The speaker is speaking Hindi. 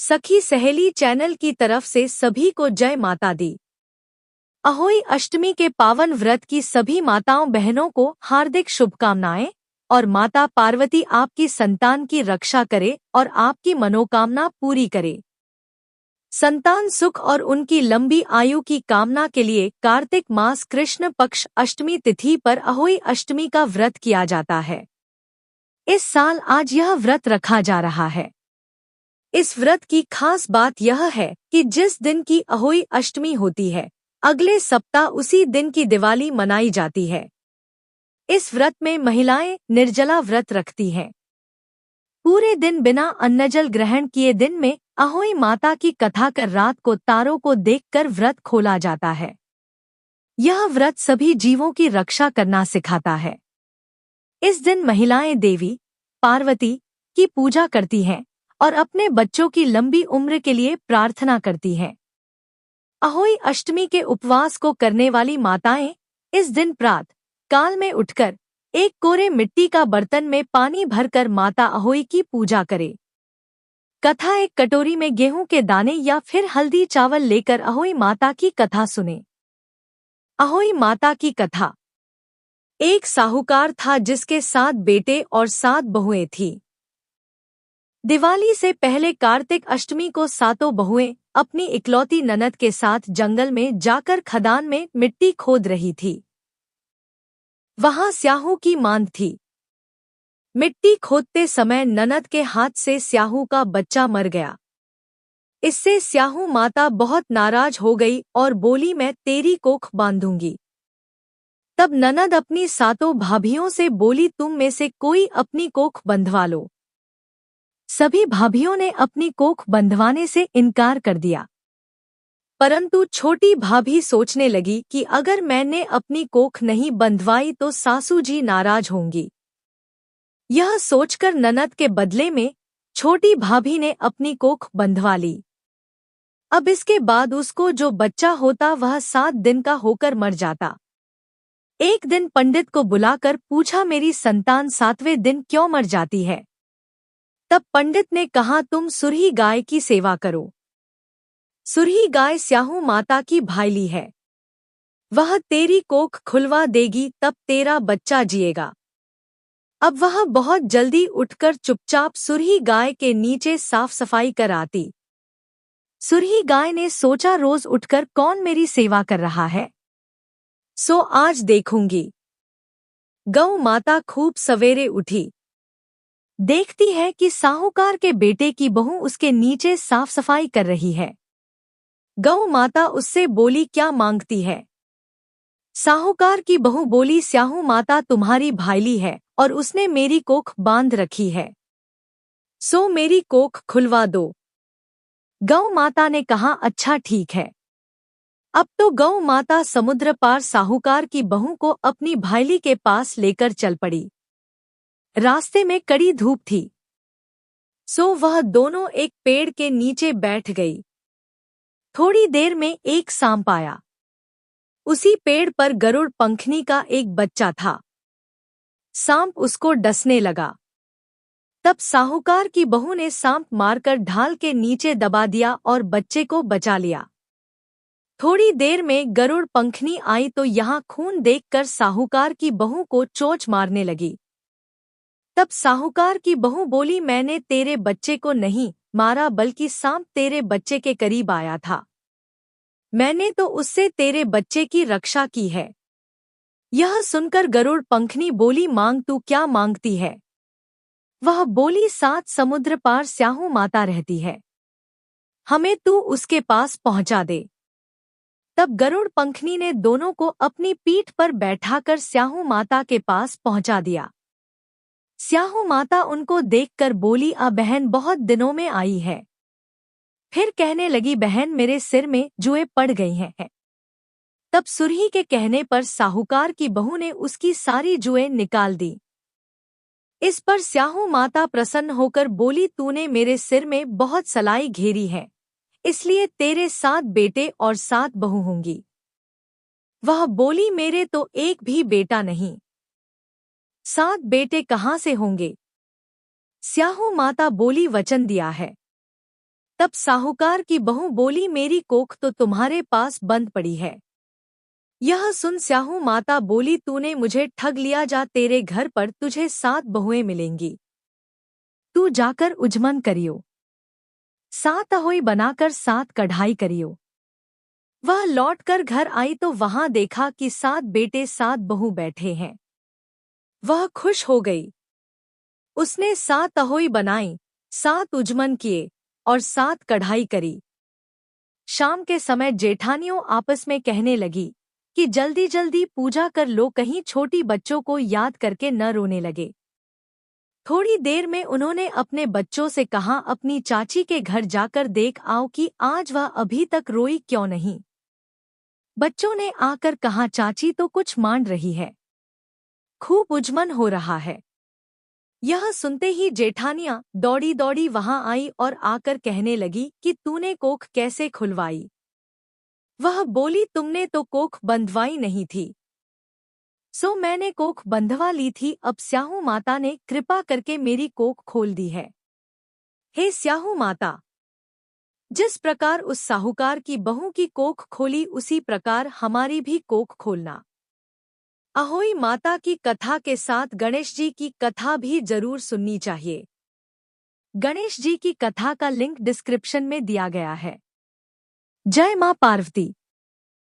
सखी सहेली चैनल की तरफ से सभी को जय माता दी। अहोई अष्टमी के पावन व्रत की सभी माताओं बहनों को हार्दिक शुभकामनाएं और माता पार्वती आपकी संतान की रक्षा करे और आपकी मनोकामना पूरी करे। संतान सुख और उनकी लंबी आयु की कामना के लिए कार्तिक मास कृष्ण पक्ष अष्टमी तिथि पर अहोई अष्टमी का व्रत किया जाता है। इस साल आज यह व्रत रखा जा रहा है। इस व्रत की खास बात यह है कि जिस दिन की अहोई अष्टमी होती है, अगले सप्ताह उसी दिन की दिवाली मनाई जाती है। इस व्रत में महिलाएं निर्जला व्रत रखती हैं। पूरे दिन बिना अन्नजल ग्रहण किए दिन में अहोई माता की कथा कर रात को तारों को देखकर व्रत खोला जाता है। यह व्रत सभी जीवों की रक्षा करना सिखाता है। इस दिन महिलाएं देवी पार्वती की पूजा करती हैं और अपने बच्चों की लंबी उम्र के लिए प्रार्थना करती हैं। अहोई अष्टमी के उपवास को करने वाली माताएं इस दिन प्रातः काल में उठकर एक कोरे मिट्टी का बर्तन में पानी भरकर माता अहोई की पूजा करें। कथा एक कटोरी में गेहूं के दाने या फिर हल्दी चावल लेकर अहोई माता की कथा सुने। अहोई माता की कथा। एक साहूकार था जिसके 7 बेटे और 7 बहुएं थीं। दिवाली से पहले कार्तिक अष्टमी को 7 बहुएं अपनी इकलौती ननद के साथ जंगल में जाकर खदान में मिट्टी खोद रही थी। वहां स्याहू की मांद थी। मिट्टी खोदते समय ननद के हाथ से स्याहू का बच्चा मर गया। इससे स्याहू माता बहुत नाराज हो गई और बोली, मैं तेरी कोख बांधूंगी। तब ननद अपनी 7 भाभियों से बोली, तुम में से कोई अपनी कोख बंधवा लो। सभी भाभियों ने अपनी कोख बंधवाने से इनकार कर दिया, परंतु छोटी भाभी सोचने लगी कि अगर मैंने अपनी कोख नहीं बंधवाई तो सासू जी नाराज होंगी। यह सोचकर ननद के बदले में छोटी भाभी ने अपनी कोख बंधवा ली। अब इसके बाद उसको जो बच्चा होता वह 7 दिन का होकर मर जाता। एक दिन पंडित को बुलाकर पूछा, मेरी संतान 7वें दिन क्यों मर जाती है? तब पंडित ने कहा, तुम सुरही गाय की सेवा करो। सुरही गाय स्याहू माता की भाईली है। वह तेरी कोख खुलवा देगी, तब तेरा बच्चा जिएगा। अब वह बहुत जल्दी उठकर चुपचाप सुरही गाय के नीचे साफ सफाई कर आती। सुरही गाय ने सोचा, रोज उठकर कौन मेरी सेवा कर रहा है, सो आज देखूंगी। गौ माता खूब सवेरे उठी। देखती है कि साहूकार के बेटे की बहू उसके नीचे साफ सफाई कर रही है। गौ माता उससे बोली, क्या मांगती है? साहूकार की बहू बोली, स्याहू माता तुम्हारी भाईली है और उसने मेरी कोख बांध रखी है, सो मेरी कोख खुलवा दो। गौ माता ने कहा, अच्छा ठीक है। अब तो गौ माता समुद्र पार साहूकार की बहू को अपनी भाईली के पास लेकर चल पड़ी। रास्ते में कड़ी धूप थी, सो वह दोनों एक पेड़ के नीचे बैठ गई। थोड़ी देर में एक सांप आया। उसी पेड़ पर गरुड़ पंखनी का एक बच्चा था। सांप उसको डसने लगा। तब साहूकार की बहू ने सांप मारकर ढाल के नीचे दबा दिया और बच्चे को बचा लिया। थोड़ी देर में गरुड़ पंखनी आई तो यहाँ खून देखकर साहूकार की बहू को चोंच मारने लगी। तब साहूकार की बहू बोली, मैंने तेरे बच्चे को नहीं मारा, बल्कि सांप तेरे बच्चे के करीब आया था। मैंने तो उससे तेरे बच्चे की रक्षा की है। यह सुनकर गरुड़ पंखनी बोली, मांग तू क्या मांगती है? वह बोली, 7 समुद्र पार स्याहू माता रहती है, हमें तू उसके पास पहुंचा दे। तब गरुड़ पंखनी ने दोनों को अपनी पीठ पर बैठाकर स्याहू माता के पास पहुंचा दिया। स्याहू माता उनको देखकर बोली, आ बहन बहुत दिनों में आई है। फिर कहने लगी, बहन मेरे सिर में जुएं पड़ गई हैं। तब सुरही के कहने पर साहूकार की बहू ने उसकी सारी जुएं निकाल दी। इस पर स्याहू माता प्रसन्न होकर बोली, तूने मेरे सिर में बहुत सलाई घेरी है, इसलिए तेरे 7 बेटे और 7 बहू होंगी। वह बोली, मेरे तो एक भी बेटा नहीं, 7 बेटे कहाँ से होंगे? स्याहू माता बोली, वचन दिया है। तब साहूकार की बहू बोली, मेरी कोख तो तुम्हारे पास बंद पड़ी है। यह सुन स्याहू माता बोली, तूने मुझे ठग लिया, जा तेरे घर पर तुझे 7 बहुएं मिलेंगी, तू जाकर उजमन करियो, 7 अहोई बनाकर 7 कढ़ाई करियो। वह लौटकर घर आई तो वहां देखा कि 7 बेटे 7 बहू बैठे हैं। वह खुश हो गई। उसने 7 अहोई बनाई, 7 उजमन किए और 7 कढ़ाई करी। शाम के समय जेठानियों आपस में कहने लगी कि जल्दी जल्दी पूजा कर लो, कहीं छोटी बच्चों को याद करके न रोने लगे। थोड़ी देर में उन्होंने अपने बच्चों से कहा, अपनी चाची के घर जाकर देख आओ कि आज वह अभी तक रोई क्यों नहीं। बच्चों ने आकर कहा, चाची तो कुछ मांड रही है, खूब उजमन हो रहा है। यह सुनते ही जेठानियां दौड़ी दौड़ी वहां आई और आकर कहने लगी कि तूने कोख कैसे खुलवाई। वह बोली, तुमने तो कोख बंधवाई नहीं थी। सो मैंने कोख बंधवा ली थी, अब स्याहू माता ने कृपा करके मेरी कोख खोल दी है। हे स्याहू माता, जिस प्रकार उस साहूकार की बहू की कोख खोली, उसी प्रकार हमारी भी कोख खोलना। अहोई माता की कथा के साथ गणेश जी की कथा भी जरूर सुननी चाहिए। गणेश जी की कथा का लिंक डिस्क्रिप्शन में दिया गया है। जय मां पार्वती।